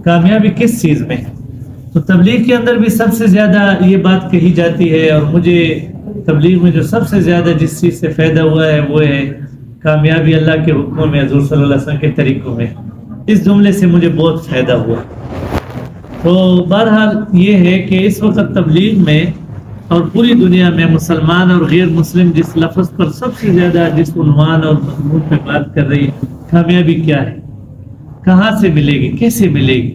کامیابی کس چیز میں؟ تو تبلیغ کے اندر بھی سب سے زیادہ یہ بات کہی جاتی ہے، اور مجھے تبلیغ میں جو سب سے زیادہ جس چیز سے فائدہ ہوا ہے وہ ہے کامیابی اللہ کے حکموں میں، حضور صلی اللہ علیہ وسلم کے طریقوں میں۔ اس جملے سے مجھے بہت فائدہ ہوا۔ تو بہرحال یہ ہے کہ اس وقت تبلیغ میں اور پوری دنیا میں مسلمان اور غیر مسلم جس لفظ پر سب سے زیادہ جس عنوان اور مضمون پہ بات کر رہی ہے، کامیابی کیا ہے، کہاں سے ملے گی، کیسے ملے گی؟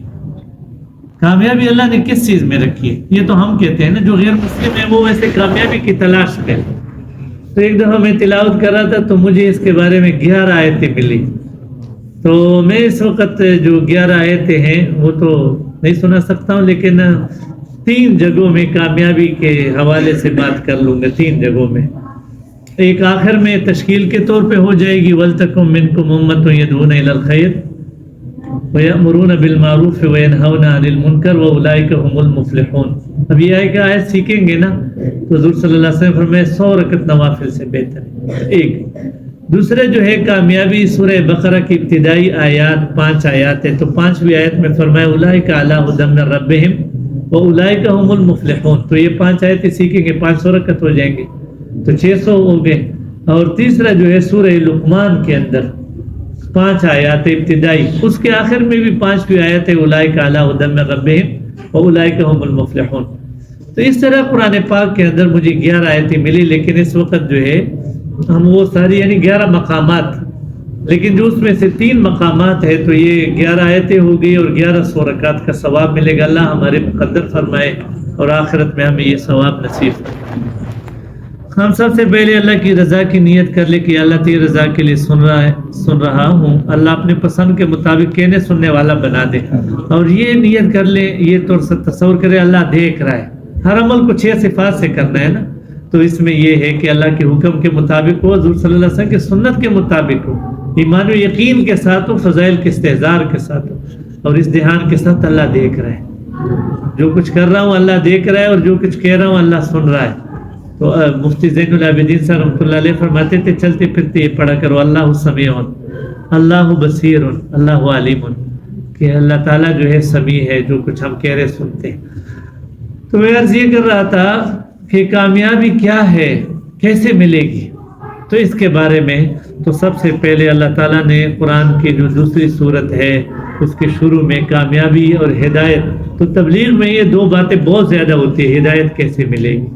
کامیابی اللہ نے کس چیز میں رکھی ہے؟ یہ تو ہم کہتے ہیں نا، جو غیر مسلم ہے وہ ویسے کامیابی کی تلاش میں۔ تو ایک دفعہ میں تلاوت کر رہا تھا تو مجھے اس کے بارے میں 11 آیتیں ملی۔ تو میں اس وقت جو 11 آیتیں ہیں وہ تو نہیں سنا سکتا ہوں، لیکن 3 جگہوں میں کامیابی کے حوالے سے بات کر لوں گا، 3 جگہوں میں۔ ایک آخر میں تشکیل کے طور پہ ہو جائے گی، وَلْتَكُن مِّنكُمْ أُمَّةٌ يَدْعُونَ إِلَى الْخَيْرِ وَيَأْمُرُونَ بِالْمَعْرُوفِ وَيَنْهَوْنَ عَنِ الْمُنكَرِ وَأُولَٰئِكَ هُمُ الْمُفْلِحُونَ۔ اب یہ آیت سیکھیں گے نا تو حضور صلی اللہ علیہ وسلم فرمائے 100 رکعت نوافل سے بہتر ہے۔ ایک دوسرے جو ہے کامیابی سورہ بقرہ کی ابتدائی آیات 5 آیات ہے، تو 5ویں آیت میں فرمایا اولئک علی ھدی من ربہم واولئک ھم المفلحون۔ تو یہ 5 آیتیں سیکھیں گے 500 رکعت ہو جائیں گے، تو 600 ہو گئے۔ اور تیسرا جو ہے سورہ لقمان کے اندر 5 آیات ابتدائی، اس کے آخر میں بھی 5ویں آیت ہے اولئک علی ھدی من ربہم واولئک ھم المفلحون۔ تو اس طرح قرآن پاک کے اندر مجھے 11 آیتیں ملی، لیکن اس وقت جو ہے ہم وہ ساری یعنی 11 مقامات، لیکن جو اس میں سے 3 مقامات ہے تو یہ 11 آیتیں ہو گئی اور 1100 رکعات کا ثواب ملے گا۔ اللہ ہمارے مقدر فرمائے اور آخرت میں ہمیں یہ ثواب نصیب فرمائے۔ ہم سب سے پہلے اللہ کی رضا کی نیت کر لے کہ اللہ تیری رضا کے لیے سن رہا ہوں، اللہ اپنے پسند کے مطابق کہنے سننے والا بنا دے۔ اور یہ نیت کر لے، یہ تو تصور کرے اللہ دیکھ رہا ہے۔ ہر عمل کو 6 صفات سے کرنا ہے نا، تو اس میں یہ ہے کہ اللہ کے حکم کے مطابق ہو، حضور صلی اللہ علیہ وسلم کی سنت کے مطابق ہو، ایمان و یقین کے ساتھ ہو، فضائل کے استحضار کے ساتھ ہو، اور اس دھیان کے ساتھ اللہ دیکھ رہا ہے۔ جو کچھ کر رہا ہوں اللہ دیکھ رہا ہے، اور جو کچھ کہہ رہا ہوں اللہ سن رہا ہے۔ تو مفتی زین العابدین صاحب رحمۃ اللہ علیہ فرماتے تھے چلتے پھرتے یہ پڑھا کرو اللہ سمیع اللہ بصیر اللہ علیم، کہ اللہ تعالیٰ جو ہے سمیع ہے، جو کچھ ہم کہہ رہے سنتے ہیں۔ تو میں عرض یہ کر رہا تھا کہ کامیابی کیا ہے، کیسے ملے گی؟ تو اس کے بارے میں تو سب سے پہلے اللہ تعالیٰ نے قرآن کی جو دوسری صورت ہے اس کے شروع میں کامیابی اور ہدایت، تو تبلیغ میں یہ 2 باتیں بہت زیادہ ہوتی ہے۔ ہدایت کیسے ملے گی،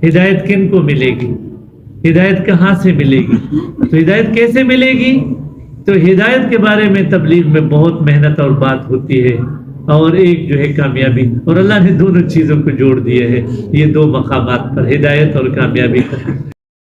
ہدایت کن کو ملے گی، ہدایت کہاں سے ملے گی؟ تو ہدایت کیسے ملے گی؟ تو ہدایت کے بارے میں تبلیغ میں بہت محنت اور بات ہوتی ہے، اور ایک جو ہے کامیابی، اور اللہ نے دونوں چیزوں کو جوڑ دیا ہے یہ 2 مقامات پر، ہدایت اور کامیابی پر۔